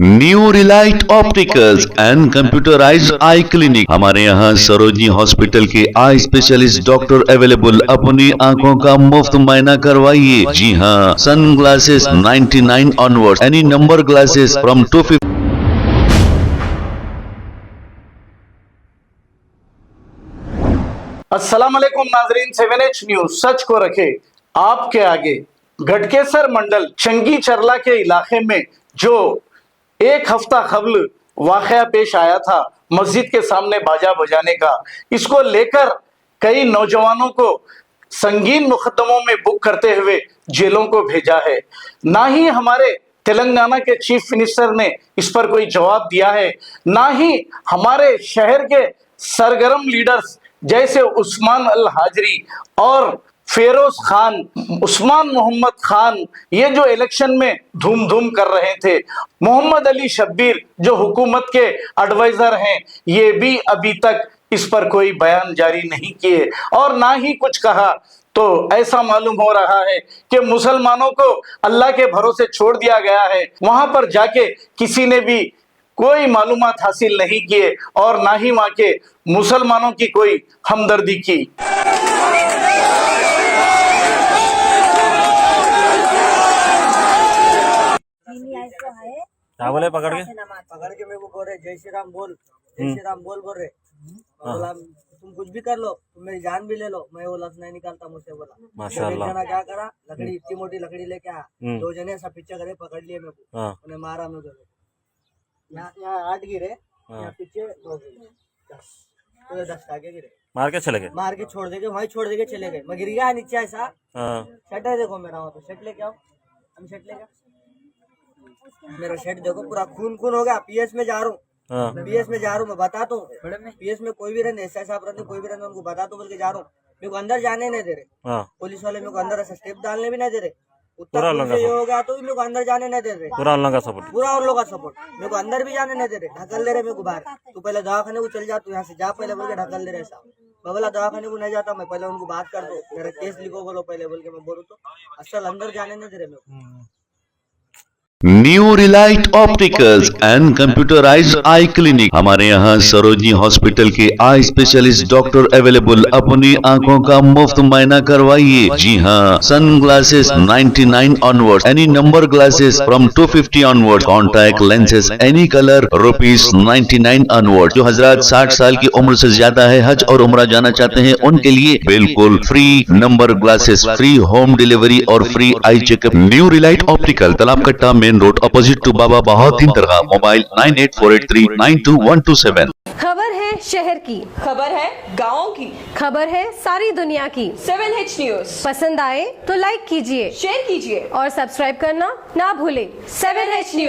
New Relight opticals and computerised I clinic. हमारे यहाँ Sarojini hospital के आई स्पेशलिस्ट डॉक्टर अवेलेबल। अपनी आंखों का मुफ्त मुआयना करवाइए। जी हाँ, sun glasses 99 onward, any number glasses from 250। अस्सलाम वालेकुम नाजरीन, 7H न्यूज सच को रखे आपके आगे। गढ़केसर मंडल चंगी चरला के इलाके में जो एक हफ्ता कबल वाकया पेश आया था मस्जिद के सामने बाजा बजाने का, इसको लेकर कई नौजवानों को संगीन मुकदमों में बुक करते हुए जेलों को भेजा है। ना ही हमारे तेलंगाना के चीफ मिनिस्टर ने इस पर कोई जवाब दिया है, ना ही हमारे शहर के सरगर्म लीडर्स जैसे उस्मान अल हाजरी और फेरोज खान, उस्मान मोहम्मद खान, ये जो इलेक्शन में धूम धूम कर रहे थे, मोहम्मद अली शब्बीर जो हुकूमत के एडवाइजर हैं, ये भी अभी तक इस पर कोई बयान जारी नहीं किए और ना ही कुछ कहा। तो ऐसा मालूम हो रहा है कि मुसलमानों को अल्लाह के भरोसे छोड़ दिया गया है। वहां पर जाके किसी ने भी कोई मालूमात हासिल नहीं किए और ना ही वहां के मुसलमानों की कोई हमदर्दी की। क्या बोले पकड़ के मेरे को बोल रहे जय श्री राम बोल, जय श्री राम बोल रहे। बोला तुम कुछ भी कर लो, तुम मेरी जान भी ले लो, मैं वो लफ्ज नहीं निकालता मुझसे। बोला माशाल्लाह। एक जना क्या करा, लकड़ी इतनी मोटी लकड़ी लेके आया, दो जने ऐसा पीछे करे पकड़ लिए मेरे को, उन्हें मारा मेरे को। यहाँ 8 गिरे, यहाँ पीछे 2 गिरे, 10 आगे गिरे। मार के चले गए, मार के छोड़ देंगे, वहीं छोड़ देंगे चले गए। मैं गिर गया नीचे ऐसा। शर्ट है देखो मेरा, वहाँ पे शर्ट लेके आओ, हम शर्ट लेके। मेरा शर्ट देखो पूरा खून खून हो गया। पीएस में जा रहा हूँ, पीएस में जा रहा हूँ, मैं बताता हूँ। पीएस में कोई भी रहने, ऐसा साहब रहने, कोई भी रहने, उनको बताता हूँ बोल के जा रहा हूँ। मेरे को अंदर जाने नहीं दे रहे पुलिस वाले, मेरे को अंदर ऐसा स्टेप डालने भी नहीं दे रहे। उत्तर ये हो गया तो भी मेरे को अंदर जाने नहीं दे रहे। पूरा उन लोगों का सपोर्ट, पूरा उन लोगों का सपोर्ट। मेरे को अंदर भी जाने नहीं दे रहे, ढकल दे रहे मेरे को बाहर। तू पहले दवाखाने को चल जा, तू यहाँ से जा पहले बोल के ढकल दे रहे साहब। मैं बोला दवाखाने को नहीं जाता, मैं पहले उनको बात कर दो, मेरा केस लिखो बोलो पहले बोल के मैं बोलूँ तो असल अंदर जाने नहीं दे रहे मेरे को। New Relight opticals and computerised I clinic. हमारे यहाँ सरोजनी हॉस्पिटल के आई स्पेशलिस्ट डॉक्टर अवेलेबल। अपनी आंखों का मुफ्त मुआयना करवाइए। जी हाँ, sun glasses 99 onward, any number glasses from 250 onward, contact lenses any colour ₹99 onward. जो हजरात 60 साल की उम्र से ज्यादा है, हज और उम्रा जाना चाहते हैं, उनके लिए बिल्कुल free number glasses, free home delivery और free eye checkup. New Relight Optical, Talab Katta, main road, opposite to Baba Bahauddin दरगाह। मोबाइल 9848392127। खबर है शहर की, खबर है गाँव की, खबर है सारी दुनिया की। 7H न्यूज पसंद आए तो लाइक कीजिए, शेयर कीजिए और सब्सक्राइब करना ना भूलें। 7H news.